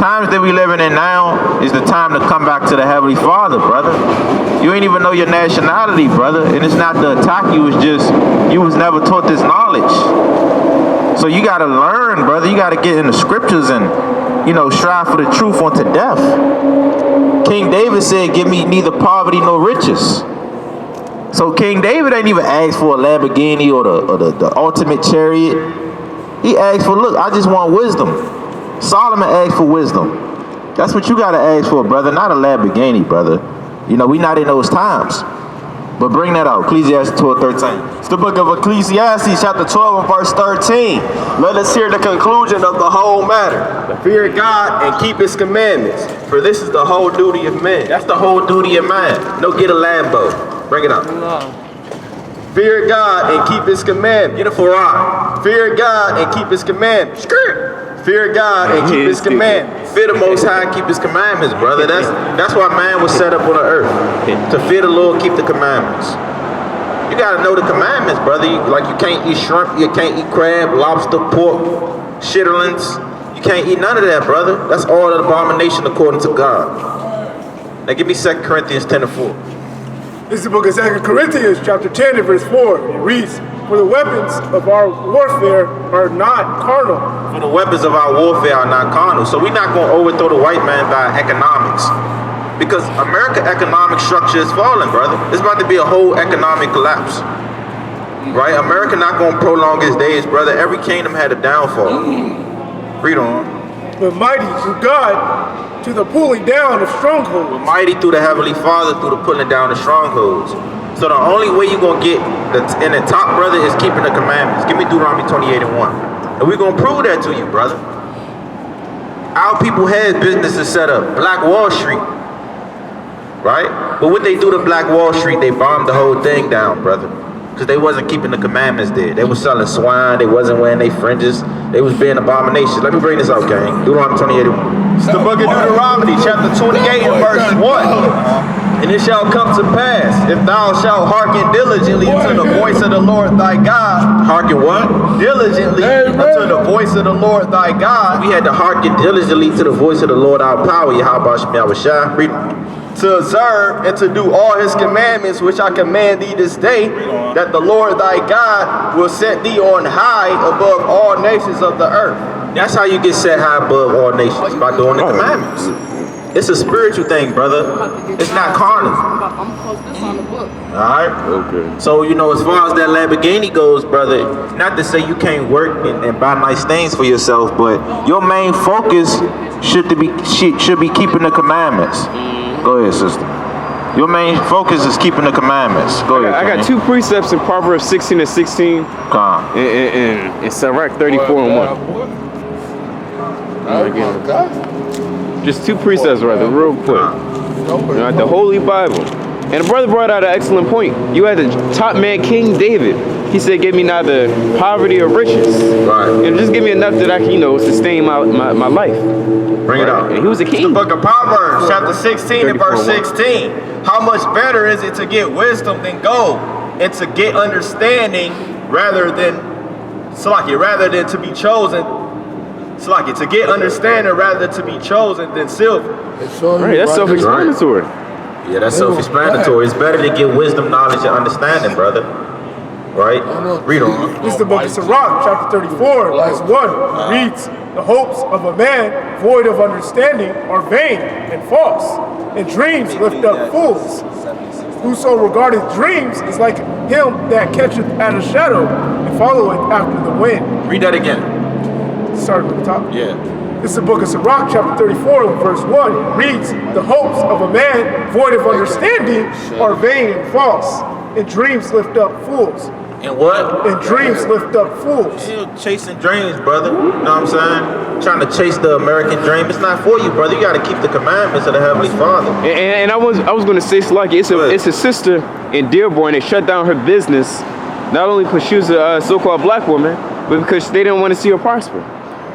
times that we living in now is the time to come back to the Heavenly Father, brother. You ain't even know your nationality, brother. And it's not to attack you, it's just you was never taught this knowledge. So you got to learn, brother. You got to get in the scriptures and, you know, strive for the truth unto death. King David said, give me neither poverty nor riches. So King David ain't even asked for a Lamborghini or the ultimate chariot. He asked for, look, I just want wisdom. Solomon asked for wisdom. That's what you got to ask for, brother, not a Lamborghini, brother. You know, we not in those times. But bring that out, Ecclesiastes 12:13. It's the book of Ecclesiastes, chapter 12 and verse 13. Let us hear the conclusion of the whole matter. Fear God and keep his commandments, for this is the whole duty of man. That's the whole duty of man. No, get a Lambo. Bring it up. Fear God and keep his commandments. Get a Ferrari. Fear God and keep his commandments. Fear God and keep his commandments. Fear the Most High and keep his commandments, brother. That's why man was set up on the earth. To fear the Lord, keep the commandments. You got to know the commandments, brother. You can't eat shrimp, you can't eat crab, lobster, pork, shitterlings. You can't eat none of that, brother. That's all an abomination according to God. Now give me 2 Corinthians 10:4. This is the book of 2 Corinthians, chapter 10 and verse 4. It reads, for the weapons of our warfare are not carnal. For the weapons of our warfare are not carnal. So we're not going to overthrow the white man by economics. Because America's economic structure is falling, brother. It's about to be a whole economic collapse. Right? America not going to prolong its days, brother. Every kingdom had a downfall. Read on. But mighty through God to the pulling down of strongholds. We're mighty through the Heavenly Father through the pulling down of strongholds. So the only way you're going to get in the top, brother, is keeping the commandments. Give me Deuteronomy 28:1. And we're going to prove that to you, brother. Our people had businesses set up. Black Wall Street. Right? But what they do to Black Wall Street, they bombed the whole thing down, brother. Because they wasn't keeping the commandments there. They was selling swine. They wasn't wearing their fringes. They was being abominations. Let me bring this out, gang. Deuteronomy 28:1. It's the book of Deuteronomy, chapter 28 and verse 1. And it shall come to pass, if thou shalt hearken diligently to the voice of the Lord thy God. Hearken what? Diligently unto the voice of the Lord thy God. We had to hearken diligently to the voice of the Lord our power. Yahweh Shemiyah. Read. To observe and to do all his commandments which I command thee this day, that the Lord thy God will set thee on high above all nations of the earth. That's how you get set high above all nations, by doing the commandments. It's a spiritual thing, brother. It's not carnal. I'm post this on the book. Alright? Okay. So, you know, as far as that Lamborghini goes, brother, not to say you can't work and buy nice things for yourself, but your main focus should be keeping the commandments. Go ahead, sister. Your main focus is keeping the commandments. Go ahead. I got two precepts in Proverbs 16 and 16. And Sirach 34 and 1. Just two precepts, rather, real quick. The Holy Bible. And the brother brought out an excellent point. You had the top man, King David. He said, give me neither poverty or riches. Right. And just give me enough that I can, sustain my life. Bring it out. And he was a king. The book of Proverbs, chapter 16 and verse 16. How much better is it to get wisdom than gold, and to get understanding rather than to be chosen. To get understanding rather than to be chosen than silver. Right, that's self-explanatory. Yeah, that's self-explanatory. It's better to get wisdom, knowledge, and understanding, brother. Right? Read on. This is the book of Sirach, chapter 34, verse 1. It reads, the hopes of a man void of understanding are vain and false, and dreams lift up fools. Whoso regardeth dreams is like him that catcheth at a shadow and followeth after the wind. Read that again. Start at the top. Yeah. This is the book of Sirach, chapter 34, verse 1. It reads, the hopes of a man void of understanding are vain and false, and dreams lift up fools. And what? And dreams lift up fools. You're chasing dreams, brother. You know what I'm saying? Trying to chase the American dream. It's not for you, brother. You got to keep the commandments of the Heavenly Father. And I was going to say, Slaki, it's a sister in Dearborn that shut down her business, not only because she was a so-called black woman, but because they didn't want to see her prosper.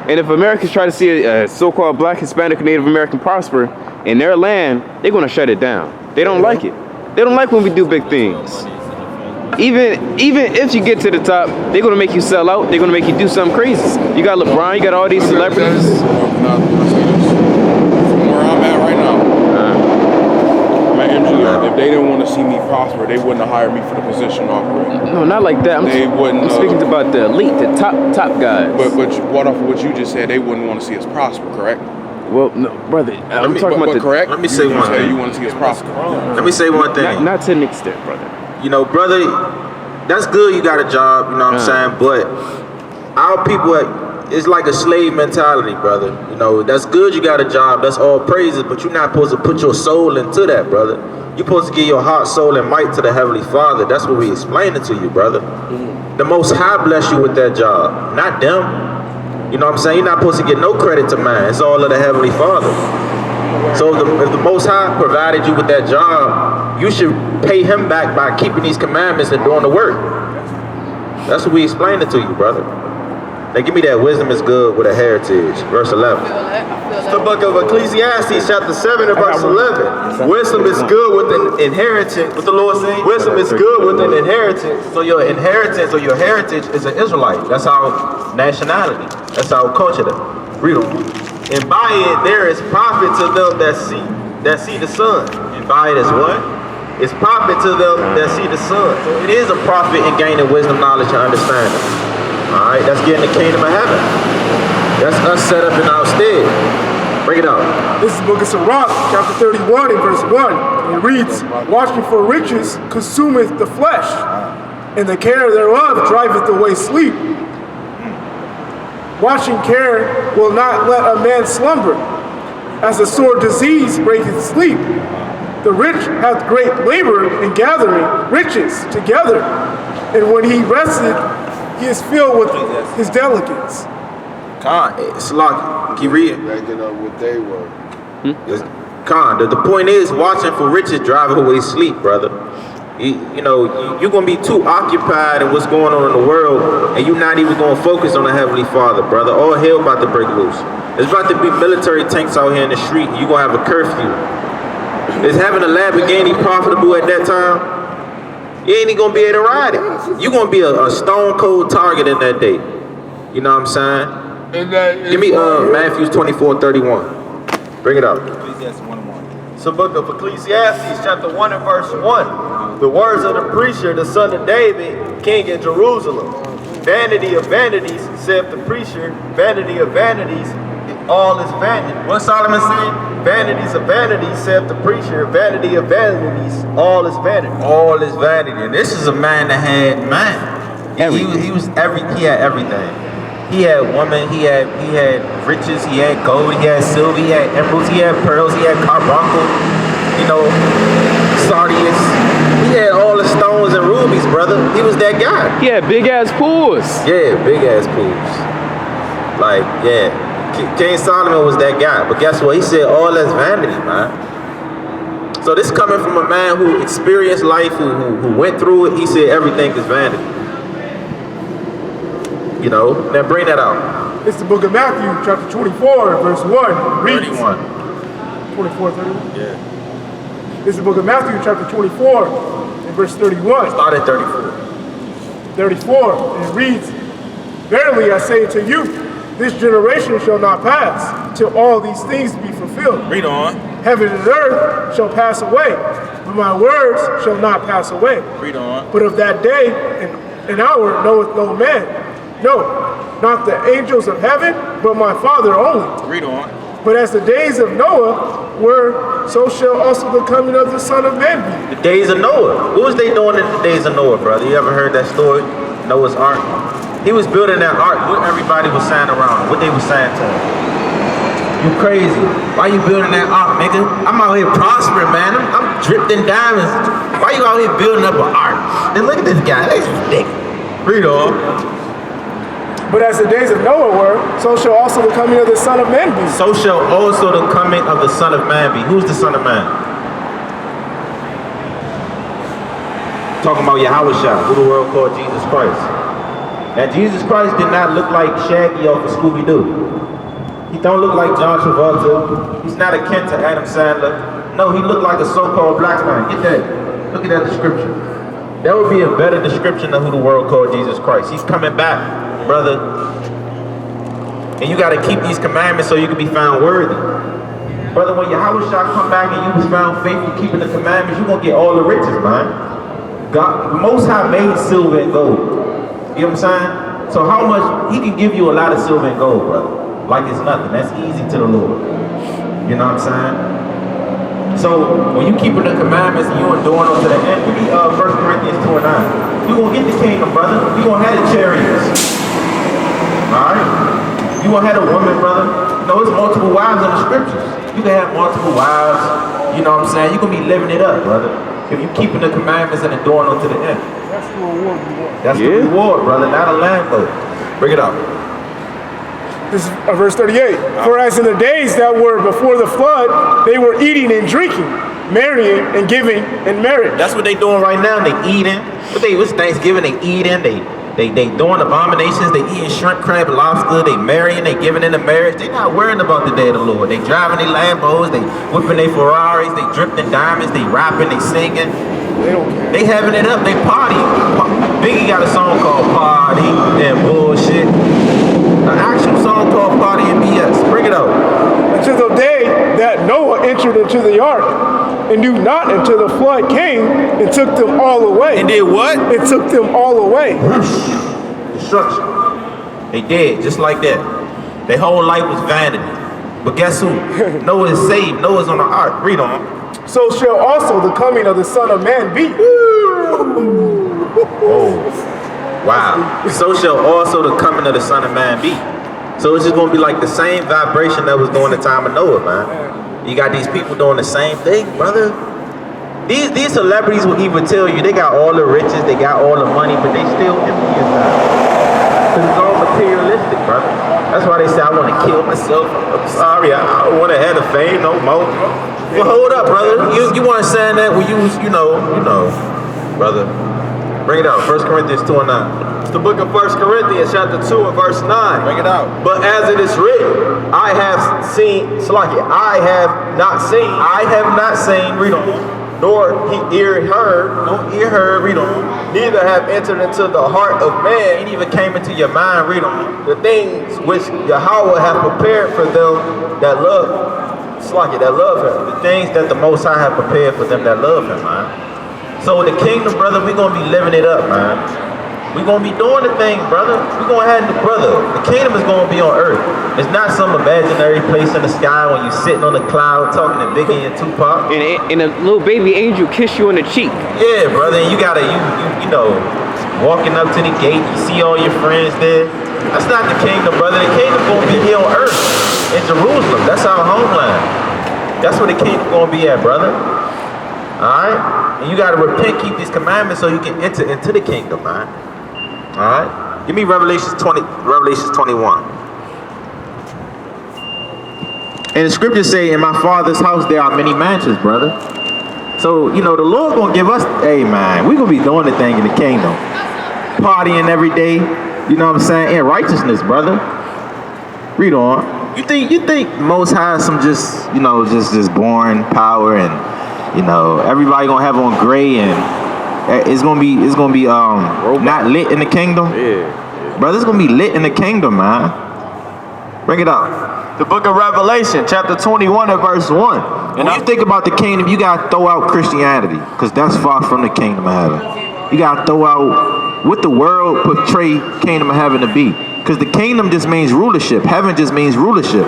And if Americans try to see a so-called black, Hispanic, Native American prosper in their land, they're going to shut it down. They don't like it. They don't like when we do big things. Even if you get to the top, they're gonna make you sell out. They're gonna make you do something crazy. You got LeBron, you got all these celebrities. they wouldn't have hired me for the position already. No, not like that. They wouldn't. I'm speaking about the elite, the top guys. But what off of what you just said, they wouldn't want to see us prosper, correct? Well, no, brother. I'm talking about the correct. Let me say one thing. You want to see us prosper. Let me say one thing. not to an extent, brother. You know, brother, that's good you got a job, you know what I'm saying? But our people, it's like a slave mentality, brother. You know, that's good you got a job, that's all praises, but you're not supposed to put your soul into that, brother. You're supposed to give your heart, soul, and might to the Heavenly Father. That's what we explaining to you, brother. The Most High bless you with that job, not them. You know what I'm saying? You're not supposed to get no credit to man. It's all of the Heavenly Father. So if the Most High provided you with that job, you should pay him back by keeping these commandments and doing the work. That's what we explained it to you, brother. Now give me that wisdom is good with a heritage. Verse 11. It's the book of Ecclesiastes, chapter 7 and verse 11. Wisdom is good with an inheritance. What the Lord saying? Wisdom is good with an inheritance. So your inheritance or your heritage is an Israelite. That's our nationality. That's our culture. Read on. And by it there is profit to them that see the sun. And by it is what? It's profit to them that see the sun. So it is a profit in gaining wisdom, knowledge, and understanding. Alright, that's getting the kingdom of heaven. That's us set up in our stead. Bring it out. This is the book of Sirach, chapter 31 and verse 1. And it reads, watching for riches consumeth the flesh, and the care thereof driveth away sleep. Watching care will not let a man slumber. As a sore disease breaketh sleep. The rich hath great labor in gathering riches together. And when he rested, he is filled with his delegates. It's like, keep reading. Backing up what they were. The point is, watching for riches drive away sleep, brother. You know, you're going to be too occupied in what's going on in the world, and you're not even going to focus on the Heavenly Father, brother. All hell about to break loose. There's about to be military tanks out here in the street, and you're going to have a curfew. Is having a Lamborghini profitable at that time? You ain't even going to be able to ride it. You're going to be a stone cold target in that day. You know what I'm saying? Give me Matthew 24:31. Bring it up. It's the book of Ecclesiastes, chapter 1 and verse 1. The words of the preacher, the son of David, king in Jerusalem. Vanity of vanities, saith the preacher, vanity of vanities, all is vanity. What Solomon saying? Vanities of vanities, saith the preacher, vanity of vanities, all is vanity. All is vanity. And this is a man that had he had everything. He had women, he had riches, he had gold, he had silver, he had emeralds, he had pearls, he had carbuncle, you know, sardius. He had all the stones and rubies, brother. He was that guy. He had big ass pools. Yeah, big ass pools. Like, yeah. King Solomon was that guy. But guess what? He said all that's vanity, man. So this coming from a man who experienced life, who went through it. He said everything is vanity. You know, now bring that out. It's the book of Matthew, chapter 24, verse 1. Reads, 31. 24, 31? Yeah. It's the book of Matthew, chapter 24, and verse 31. Start at 34. 34, and it reads, verily I say to you, this generation shall not pass, till all these things be fulfilled. Read on. Heaven and earth shall pass away, but my words shall not pass away. Read on. But of that day and hour knoweth no man. No, not the angels of heaven, but my Father only. Read on. But as the days of Noah were, so shall also the coming of the Son of Man be. The days of Noah. What was they doing in the days of Noah, brother? You ever heard that story? Noah's Ark. He was building that ark. What everybody was saying around, what they were saying to him. You crazy. Why you building that ark, nigga? I'm out here prospering, man. I'm dripped in diamonds. Why you out here building up an ark? Then look at this guy. This is dick. Read on. But as the days of Noah were, so shall also the coming of the Son of Man be. So shall also the coming of the Son of Man be. Who's the Son of Man? Talking about Yahushua, who the world called Jesus Christ. Now Jesus Christ did not look like Shaggy off of Scooby-Doo. He don't look like John Travolta. He's not akin to Adam Sandler. No, he looked like a so-called black man. Get that. Look at that description. That would be a better description of who the world called Jesus Christ. He's coming back, brother. And you got to keep these commandments so you can be found worthy. Brother, when Yahushua come back and you was found faithful keeping the commandments, you're going to get all the riches, man. God, the Most High made silver and gold. You know what I'm saying? So how much, he can give you a lot of silver and gold, brother. Like it's nothing. That's easy to the Lord. You know what I'm saying? So when you keeping the commandments and you enduring them to the end, read 1 Corinthians 2 and 9. You gonna get the kingdom, brother. You gonna have the chariots. Alright? You gonna have a woman, brother. No, it's multiple wives in the scriptures. You can have multiple wives. You know what I'm saying? You gonna be living it up, brother. If you keeping the commandments and enduring them to the end. That's the reward you want. That's the reward, brother, not a Lambo. Bring it up. This is verse 38. For as in the days that were before the flood, they were eating and drinking, marrying and giving in marriage. That's what they doing right now. They eating. What's Thanksgiving? They eating. They doing abominations. They eating shrimp, crab, lobster. They marrying. They giving in the marriage. They not worrying about the day of the Lord. They driving their Lambos. They whipping their Ferraris. They dripping diamonds. They rapping. They singing. They don't care. They having it up. They partying. Biggie got a song called Party and Bullshit. An actual song called Party and BS. Bring it up. Until the day that Noah entered into the ark and knew not until the flood came and took them all away. And did what? It took them all away. Destruction. They did, just like that. Their whole life was vanity. But guess who? Noah is saved. Noah's on the ark. Read on. So shall also the coming of the Son of Man be. Oh. Wow. So shall also the coming of the Son of Man be. So it's just going to be like the same vibration that was during the time of Noah, man. You got these people doing the same thing, brother. These celebrities will even tell you they got all the riches, they got all the money, but they still empty inside. Because it's all materialistic, brother. That's why they say, I want to kill myself. I'm sorry, I don't want to have the fame no more. Well, hold up, brother. You want to say that? Well, you know, brother. Bring it out. 1 Corinthians 2 and 9. It's the book of 1 Corinthians chapter 2 and verse 9. Bring it out. But as it is written, I have not seen, read on. Nor ear heard, read on. Neither have entered into the heart of man. Ain't even came into your mind, read on. The things which Yahweh hath prepared for them that love, that love him. The things that the Most High have prepared for them that love him, man. So the kingdom, brother, we're going to be living it up, man. We're going to be doing the thing, brother. We're going to have the brother. The kingdom is going to be on earth. It's not some imaginary place in the sky when you're sitting on the cloud talking to Biggie and Tupac. And a little baby angel kiss you on the cheek. Yeah, brother. And you got to, you know, walking up to the gate, you see all your friends there. That's not the kingdom, brother. The kingdom going to be here on earth in Jerusalem. That's our homeland. That's where the kingdom going to be at, brother. All right? And you got to repent, keep these commandments so you can enter into the kingdom, man. All right? Give me Revelations 21. And the scriptures say, in my Father's house there are many mansions, brother. So, you know, the Lord going to give us, hey, man, we're going to be doing the thing in the kingdom. Partying every day, you know what I'm saying? In righteousness, brother. Read on. You think Most High is some just, you know, just boring power and, you know, everybody going to have on gray and it's gonna be not lit in the kingdom. Yeah. Brother, it's gonna be lit in the kingdom, man. Bring it out. The book of Revelation, chapter 21 and verse 1. And when you think about the kingdom, you gotta throw out Christianity, because that's far from the kingdom of heaven. You gotta throw out what the world portray kingdom of heaven to be. Because the kingdom just means rulership. Heaven just means rulership.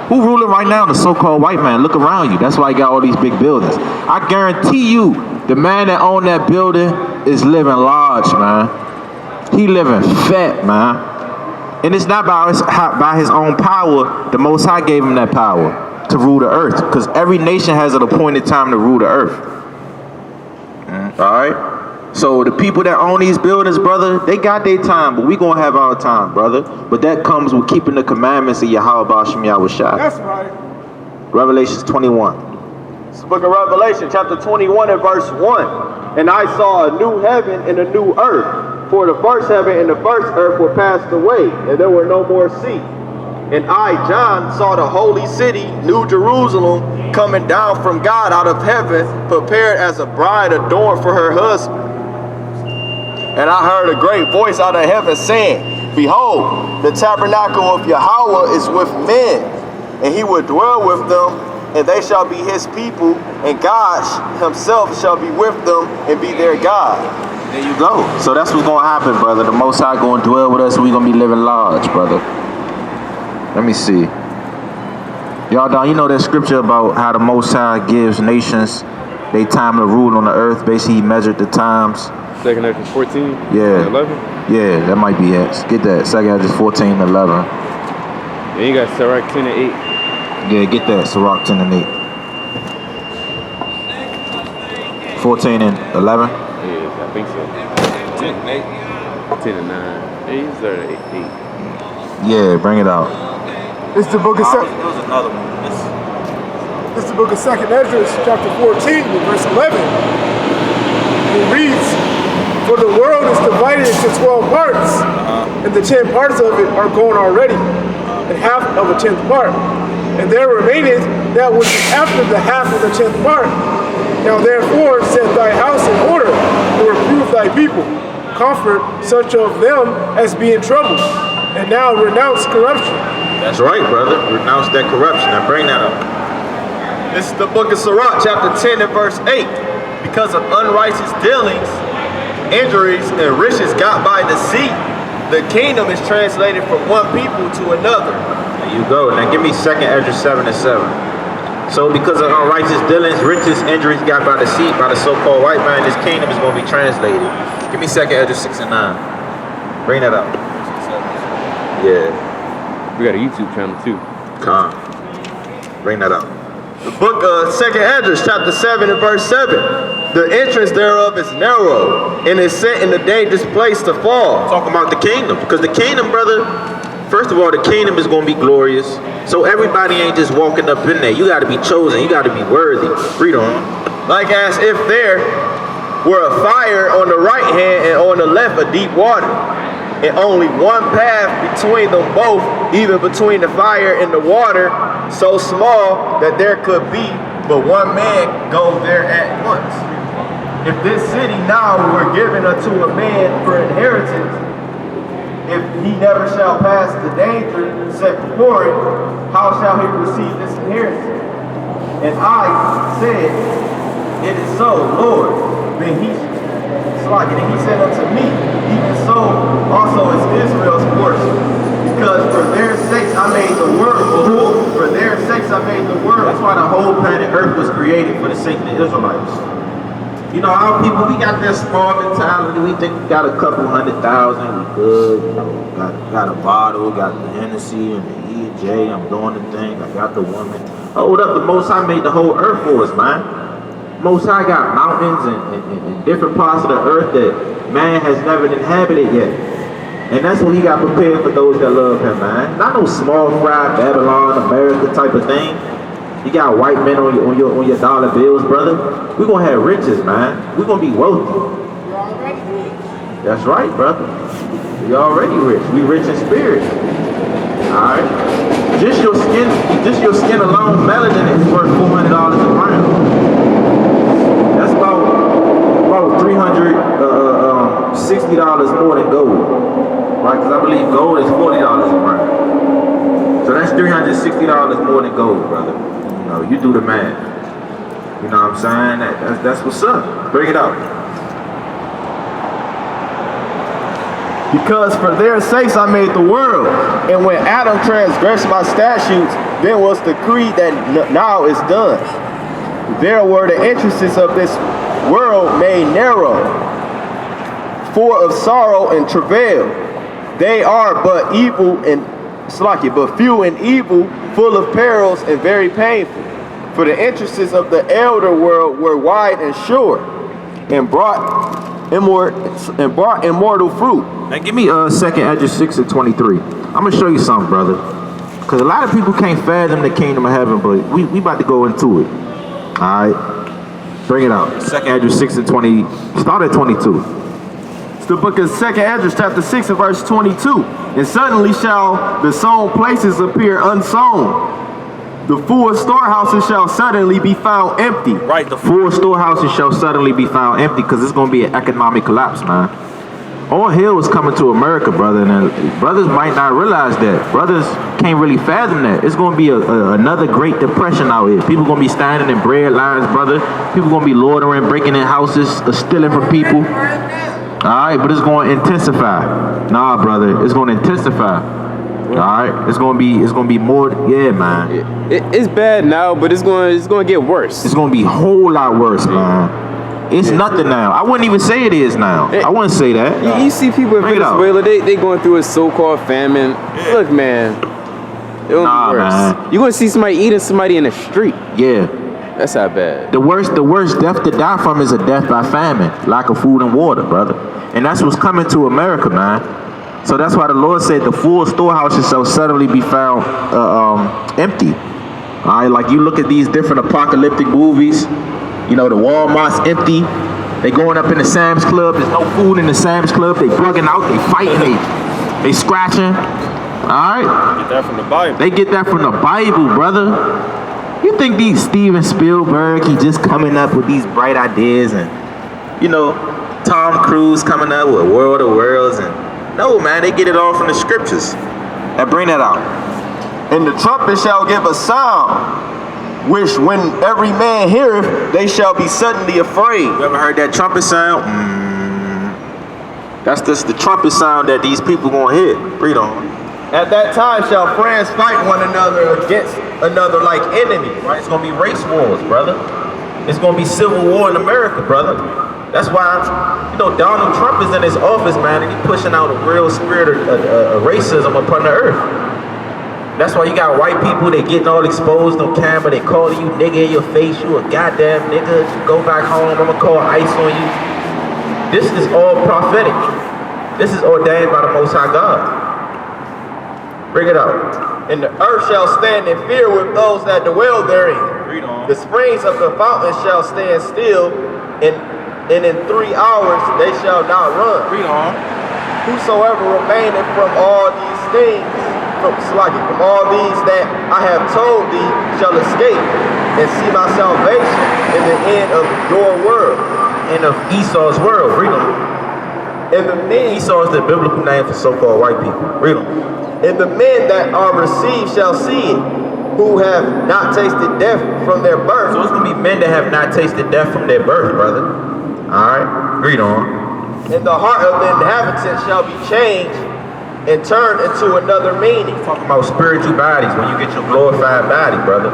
Who ruling right now? The so-called white man. Look around you. That's why he got all these big buildings. I guarantee you, the man that owned that building is living large, man. He living fat, man. And it's not by his own power. The Most High gave him that power to rule the earth. Because every nation has an appointed time to rule the earth. All right? So the people that own these buildings, brother, they got their time, but we gonna have our time, brother. But that comes with keeping the commandments of Yahweh B'Shem Yahweh Shai. That's right. Revelations 21. It's the book of Revelation, chapter 21 and verse 1. And I saw a new heaven and a new earth. For the first heaven and the first earth were passed away, and there were no more sea. And I, John, saw the holy city, New Jerusalem, coming down from God out of heaven, prepared as a bride adorned for her husband. And I heard a great voice out of heaven saying, Behold, the tabernacle of Yahweh is with men, and he will dwell with them, and they shall be his people, and God himself shall be with them and be their God. There you go. So that's what's gonna happen, brother. The Most High gonna dwell with us. We gonna be living large, brother. Let me see. Y'all don't, you know that scripture about how the Most High gives nations they time to rule on the earth. Basically, he measured the times. 2nd Ezra 14? Yeah. 11? Yeah, that might be it. Get that. 2nd Ezra 14 and 11. And you got Sirach 10 and 8. Yeah, get that. Sirach 10 and 8. 14 and 11? Yeah, I think so. 10 and 8. 10 and 9. Yeah, you started at 8. Yeah, bring it out. It's the book of There was another one. It's the book of 2nd Ezra, chapter 14, verse 11. It reads, "For the world is divided into 12 parts, and the 10 parts of it are gone already, and half of a 10th part. And there remaineth that which is after the half of the 10th part. Now therefore set thy house in order, and reprove thy people. Comfort such of them as be in trouble, and now renounce corruption." That's right, brother. Renounce that corruption. Now bring that up. This is the book of Sirach, chapter 10 and verse 8. Because of unrighteous dealings, injuries, and riches got by deceit, the kingdom is translated from one people to another. There you go. Now give me 2nd Ezra 7 and 7. So because of unrighteous dealings, riches, injuries got by deceit by the so-called white man, this kingdom is going to be translated. Give me 2nd Ezra 6 and 9. Bring that up. Yeah. We got a YouTube channel too. Come. Bring that up. The book of 2nd Ezra, chapter 7 and verse 7. The entrance thereof is narrow, and is set in a dangerous place to fall. Talking about the kingdom. Because the kingdom, brother, first of all, the kingdom is going to be glorious. So everybody ain't just walking up in there. You got to be chosen. You got to be worthy. Read on. Like as if there were a fire on the right hand and on the left a deep water, and only one path between them both, even between the fire and the water, so small that there could be but one man go there at once. If this city now were given unto a man for inheritance, if he never shall pass the danger set before it, how shall he receive this inheritance? And I said, it is so, Lord. Then he said unto me, even so also is Israel's portion. Because for their sakes I made the world. For their sakes I made the world. That's why the whole planet Earth was created, for the sake of the Israelites. You know, our people, we got that small mentality. We think we got a couple 100,000, we good. You know, got a bottle, got the Hennessy and the E&J. I'm doing the thing. I got the woman. Hold up, the Most High made the whole earth for us, man. Most High got mountains and different parts of the earth that man has never inhabited yet. And that's what he got prepared for those that love him, man. Not no small fry Babylon, America type of thing. You got white men on your dollar bills, brother. We're gonna have riches, man. We're gonna be wealthy. That's right, brother. We already rich. We rich in spirit. Alright? Just your skin alone, melanin is worth $400 a pound. That's about $360 more than gold. Right? Because I believe gold is $40 a pound. So that's $360 more than gold, brother. You know, you do the math. You know what I'm saying? That's what's up. Bring it up. Because for their sakes I made the world. And when Adam transgressed my statutes, then was decreed that now is done. There were the entrances of this world made narrow, full of sorrow and travail. They are but evil and but few and evil, full of perils and very painful. For the entrances of the elder world were wide and sure, and brought immortal fruit. Now give me 2nd Ezra 6 and 23. I'm gonna show you something, brother. Because a lot of people can't fathom the kingdom of heaven, but we about to go into it. Alright? Bring it out. 2nd Ezra 6 and 20. Start at 22. It's the book of 2nd Ezra, chapter 6 and verse 22. And suddenly shall the sown places appear unsown. The full storehouses shall suddenly be found empty. Right, the full storehouses shall suddenly be found empty, because it's going to be an economic collapse, man. All hell is coming to America, brother, and brothers might not realize that. Brothers can't really fathom that. It's gonna be another Great Depression out here. People gonna be standing in bread lines, brother. People gonna be loitering, breaking in houses, stealing from people. All right, but it's gonna intensify. Nah, brother, it's gonna intensify. All right, it's gonna be more. Yeah, man. It's bad now, but it's gonna get worse. It's gonna be a whole lot worse, man. It's nothing now. I wouldn't even say it is now. I wouldn't say that. You see people in Venezuela, they going through a so-called famine. Yeah. Look, man, it'll be worse. Man. You're gonna see somebody eating somebody in the street. Yeah. That's how bad. The worst death to die from is a death by famine, lack of food and water, brother. And that's what's coming to America, man. So that's why the Lord said the full storehouses shall suddenly be found empty. All right, like you look at these different apocalyptic movies. You know, the Walmart's empty. They going up in the Sam's Club. There's no food in the Sam's Club. They bugging out. They fighting. They scratching. All right. Get that from the Bible. They get that from the Bible, brother. You think these Steven Spielberg, he just coming up with these bright ideas, and you know, Tom Cruise coming up with World of Worlds, and no, man, they get it all from the scriptures. And bring that out. And the trumpet shall give a sound, which when every man heareth, they shall be suddenly afraid. You ever heard that trumpet sound? That's just the trumpet sound that these people gonna hit. Read on. At that time shall friends fight one another against another like enemies. Right? It's gonna be race wars, brother. It's gonna be civil war in America, brother. That's why, you know, Donald Trump is in his office, man, and he's pushing out a real spirit of racism upon the earth. That's why you got white people, they getting all exposed on camera, they calling you nigga in your face, you a goddamn nigga, go back home, I'm gonna call ICE on you. This is all prophetic. This is ordained by the Most High God. Bring it out. And the earth shall stand in fear with those that dwell therein. Read on. The springs of the fountain shall stand still, and in 3 hours they shall not run. Read on. Whosoever remaineth from all these things, from all these that I have told thee, shall escape and see my salvation in the end of your world. End of Esau's world. Read on. And the men, Esau is the biblical name for so-called white people. Read on. And the men that are received shall see it, who have not tasted death from their birth. So it's going to be men that have not tasted death from their birth, brother. Alright, read on. And the heart of the inhabitants shall be changed and turned into another meaning. Talking about spiritual bodies when you get your glorified body, brother.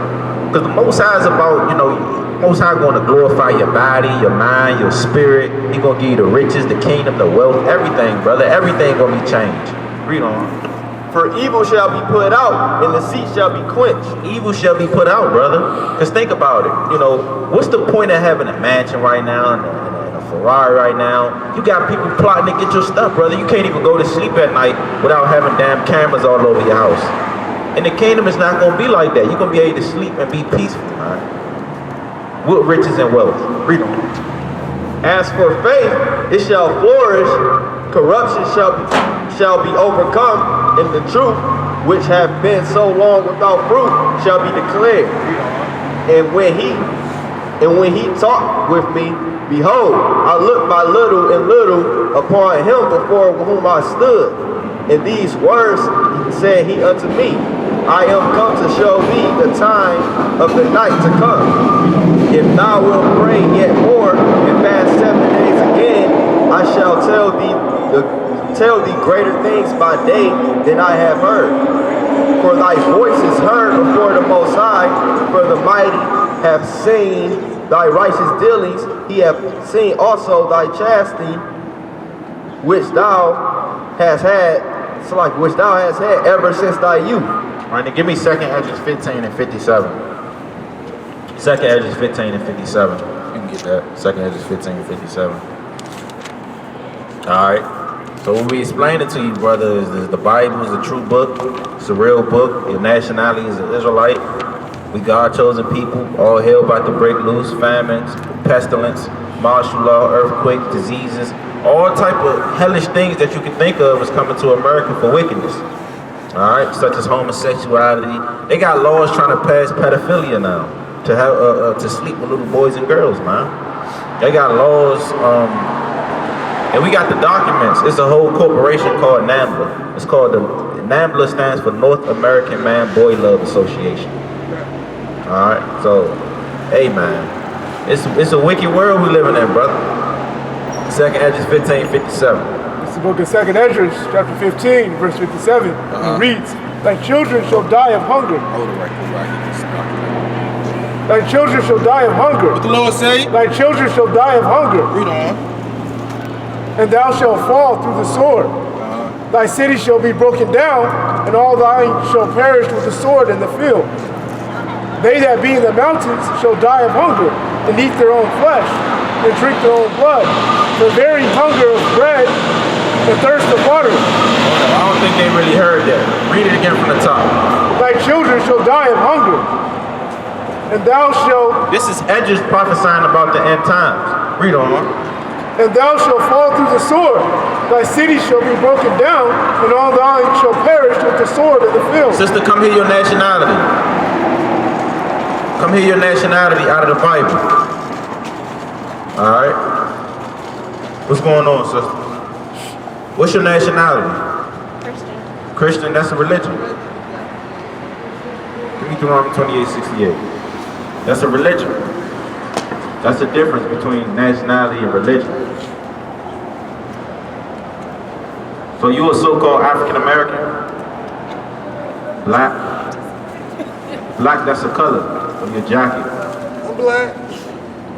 Because the Most High is about, you know, Most High going to glorify your body, your mind, your spirit. He going to give you the riches, the kingdom, the wealth, everything, brother. Everything going to be changed. Read on. For evil shall be put out, and the seat shall be quenched. Evil shall be put out, brother. Because think about it. You know, what's the point of having a mansion right now and a Ferrari right now? You got people plotting to get your stuff, brother. You can't even go to sleep at night without having damn cameras all over your house. And the kingdom is not going to be like that. You're going to be able to sleep and be peaceful, right? With riches and wealth. Read on. As for faith, it shall flourish. Corruption shall be overcome. And the truth, which have been so long without fruit, shall be declared. And when he talked with me, behold, I looked by little and little upon him before whom I stood. And these words said he unto me, I am come to show thee the time of the night to come. If thou wilt pray yet more and fast 7 days again, I shall tell thee greater things by day than I have heard. For thy voice is heard before the Most High, for the mighty have seen thy righteous dealings, he hath seen also thy chastity, which thou hast had ever since thy youth. All right, now give me 2nd Esdras 15 and 57. 2nd Esdras 15 and 57. You can get that. 2nd Esdras 15 and 57. All right. So what we explain it to you, brother, is the Bible is a true book. It's a real book. Your nationality is an Israelite. We God-chosen people. All hell about to break loose. Famines, pestilence, martial law, earthquakes, diseases. All type of hellish things that you can think of is coming to America for wickedness. All right, such as homosexuality. They got laws trying to pass pedophilia now to have to sleep with little boys and girls, man. They got laws. And we got the documents. It's a whole corporation called NAMBLA. It's called the NAMBLA stands for North American Man Boy Love Association. All right, so, hey man, it's a wicked world we living in, brother. Second Esdras 15:57. It's the book of Second Esdras, chapter 15, verse 57. It reads, "Thy children shall die of hunger. Hold it right quick. I get this document. Thy children shall die of hunger. What the Lord say? Thy children shall die of hunger. Read on. And thou shalt fall through the sword. Thy city shall be broken down, and all thine shall perish with the sword in the field. They that be in the mountains shall die of hunger, and eat their own flesh, and drink their own blood. The very hunger of bread, the thirst of water. I don't think they really heard that. Read it again from the top. Thy children shall die of hunger, and thou shalt This is Esdras prophesying about the end times. Read on. and thou shalt fall through the sword. Thy city shall be broken down, and all thine shall perish with the sword in the field. Sister, come hear your nationality. Come hear your nationality out of the Bible. All right. What's going on, sister? What's your nationality? Christian. Christian, that's a religion. Give me Deuteronomy 28:68. That's a religion. That's the difference between nationality and religion. So you a so-called African American? Black? Black, that's a color of your jacket. I'm black.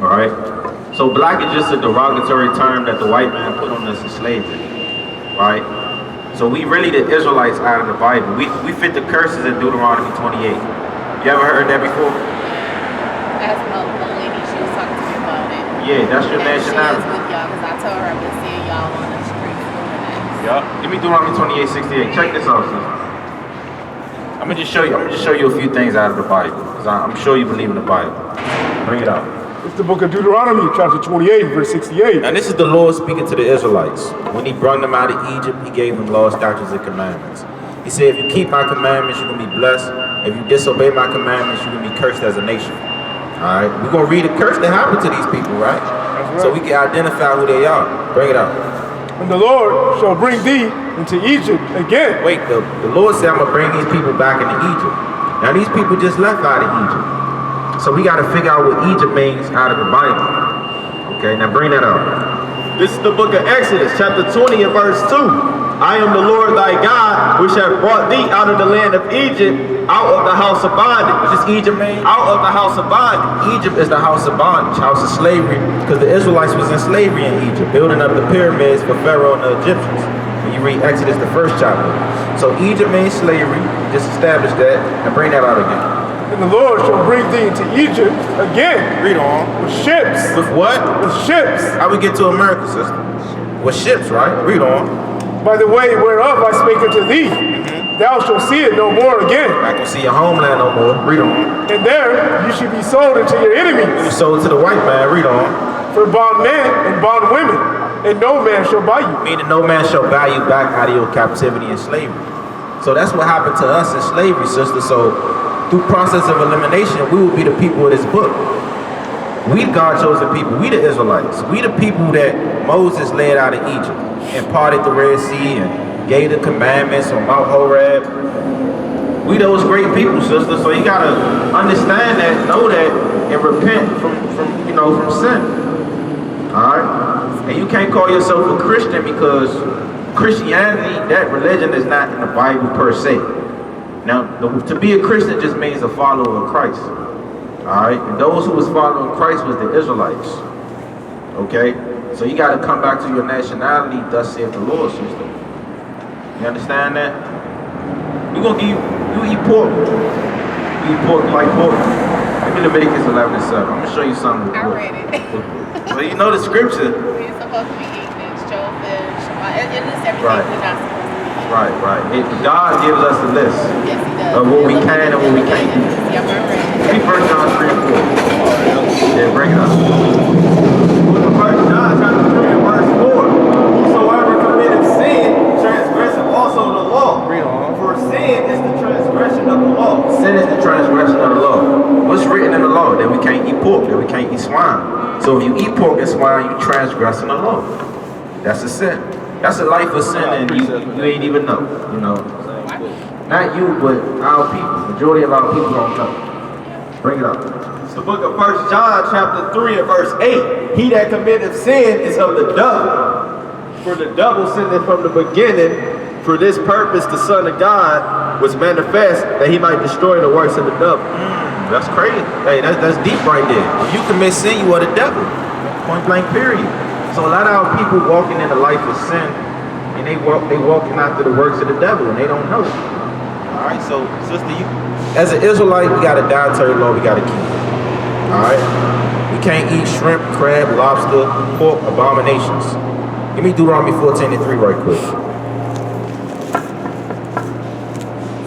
All right. So black is just a derogatory term that the white man put on us in slavery, right? So we really the Israelites out of the Bible. We fit the curses in Deuteronomy 28. You ever heard that before? As the lady, she was talking to me about it. Yeah, that's your And nationality. she is with y'all, because I told her I've been seeing y'all on the streets doing that. Yup. Give me Deuteronomy 28:68. Check this out, sister. I'm gonna just show you a few things out of the Bible, because I'm sure you believe in the Bible. Bring it out. It's the book of Deuteronomy, chapter 28, verse 68. And this is the Lord speaking to the Israelites. When he brought them out of Egypt, he gave them laws, statutes, and commandments. He said, if you keep my commandments, you're going to be blessed. If you disobey my commandments, you're going to be cursed as a nation. All right? We're going to read the curse that happened to these people, right? Right. So we can identify who they are. Bring it out. And the Lord shall bring thee into Egypt again. Wait, the Lord said, I'm going to bring these people back into Egypt. Now, these people just left out of Egypt. So we got to figure out what Egypt means out of the Bible. Okay, now bring that up. This is the book of Exodus, chapter 20 and verse 2. I am the Lord thy God, which have brought thee out of the land of Egypt, out of the house of bondage. What does Egypt mean? Out of the house of bondage. Egypt is the house of bondage, house of slavery, because the Israelites was in slavery in Egypt, building up the pyramids for Pharaoh and the Egyptians. When you read Exodus, the first chapter. So Egypt means slavery. Just establish that and bring that out again. And the Lord shall bring thee into Egypt again. Read on. With ships. With what? With ships. How we get to America, sister? With ships, right? Read on. By the way whereof I spake unto thee, thou shalt see it no more again. Not gonna see your homeland no more. Read on. And there you should be sold unto your You enemies, sold to the white man. Read on. for bondmen and bondwomen, and no man shall buy you. Meaning no man shall buy you back out of your captivity and slavery. So that's what happened to us in slavery, sister. So through process of elimination, we will be the people of this book. We God chosen people. We the Israelites. We the people that Moses led out of Egypt and parted the Red Sea and gave the commandments on Mount Horeb. We those great people, sister. So you gotta understand that, know that, and repent from sin. All right. And you can't call yourself a Christian because Christianity, that religion, is not in the Bible per se. Now, to be a Christian just means a follower of Christ. All right? And those who was following Christ was the Israelites. Okay? So you got to come back to your nationality, thus saith the Lord, sister. You understand that? We're going to give you eat pork. You eat pork, like pork. Give me Leviticus 11 and 7. I'm going to show you something. I read it. So you know the scripture. We're supposed to be eating it, shellfish. It lists everything Right. we're not supposed to be eating. Right. God gives us a list Yes, he does. of what we can and what we can't do. Yep, I read it. Read 1 John 3 and 4. Yeah, bring it up. 1 John chapter 3 and verse 4. Whosoever committeth sin, transgresseth also the law. Read on. For sin is the transgression of the law. Sin is the transgression of the law. What's written in the law? That we can't eat pork, that we can't eat swine. So if you eat pork and swine, you transgressing the law. That's a sin. That's a life of sin, and you ain't even know. You know. Not you, but our people. Majority of our people don't know. Bring it up. It's the book of 1 John chapter 3 and verse 8. He that committeth sin is of the devil. For the devil sinned from the beginning. For this purpose the Son of God was manifest, that he might destroy the works of the devil. That's crazy. Hey, that's deep right there. If you commit sin, you are the devil. Point blank, period. So a lot of our people walking in the life of sin, and they walking after the works of the devil, and they don't know. All right, so sister, you as an Israelite, we got a dietary law we got to keep. All right, we can't eat shrimp, crab, lobster, pork, abominations. Give me Deuteronomy 14:3 right quick.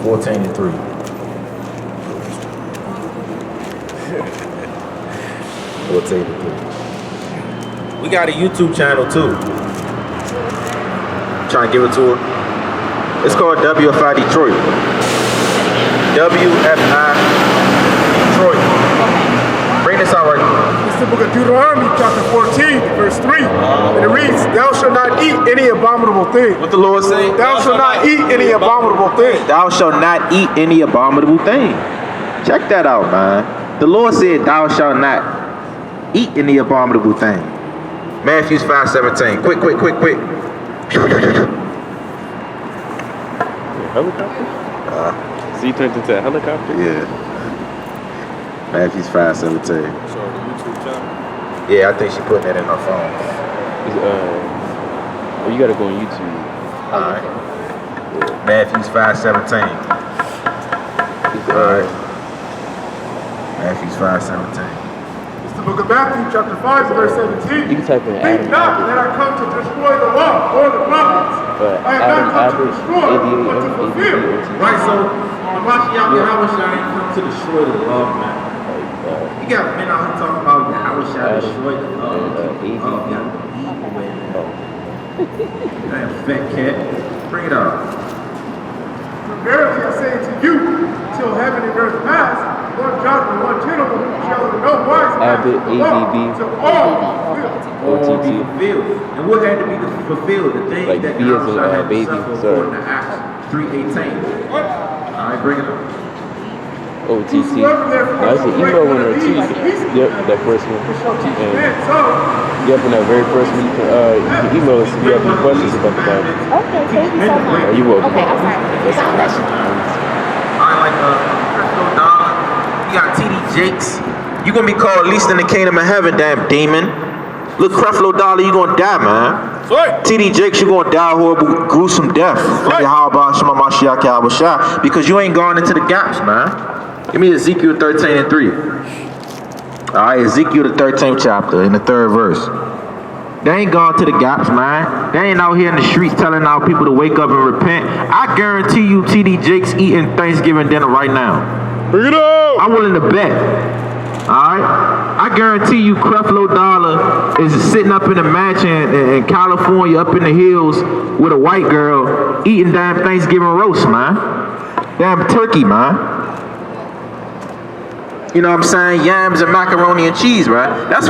14:3. We got a YouTube channel too. Trying to give it to her. It's called WFI Detroit. WFI Detroit. Bring this out right now. It's the book of Deuteronomy, chapter 14, verse 3. And it reads, thou shalt not eat any abominable thing. What the Lord say? Thou shalt not eat any abominable thing. Thou shalt not eat any abominable thing. Check that out, man. The Lord said, thou shalt not eat any abominable thing. Matthew 5:17. Quick. Helicopter? So you turned into a helicopter? Yeah. Matthew 5:17. So the YouTube channel. Yeah, I think she putting that in her phone. Oh, you gotta go on YouTube. Alright. Matthew 5:17. Alright. Matthew 5:17. It's the book of Matthew, chapter 5, verse 17. You can type in Think Adam not Abbott. that I come to destroy the law or the prophets. I have Adam not come to Abbott, destroy, but to fulfill. Right, so the Mashiach Yahushua ain't come to destroy the law, man. You got men out here talking about Yahushua destroyed the law. Damn fat cat. Bring it out. Verily I say to you, till heaven and earth pass, one jot and one tittle shall in no wise pass Abbott, from the law ABB. till all be fulfilled. All be fulfilled. And what had to be fulfilled? The thing Like that B as in, Yahushua had to baby, suffer sorry. according to Acts 3:18. Alright, bring it up. OTT. No, it's an email one or two. Yep, that first one. And yep, and that very first one, you can email us if you have any questions about the Bible. Okay, thank you so much. You're welcome. Okay, I'm sorry. That's awesome. Alright, like Crystal Dollar. You got TD Jakes. You gonna be called least in the kingdom of heaven, damn demon. Look, Creflo Dollar, you gonna die, man. TD Jakes, you gonna die a horrible, gruesome death. Because you ain't gone into the gaps, man. Give me Ezekiel 13:3. Alright, Ezekiel the 13th chapter in the 3rd verse. They ain't gone to the gaps, man. They ain't out here in the streets telling our people to wake up and repent. I guarantee you TD Jakes eating Thanksgiving dinner right now. Bring it up! I'm willing to bet. Alright? I guarantee you Creflo Dollar is sitting up in a mansion in California, up in the hills with a white girl eating damn Thanksgiving roast, man. Damn turkey, man. You know what I'm saying? Yams and macaroni and cheese, right? That's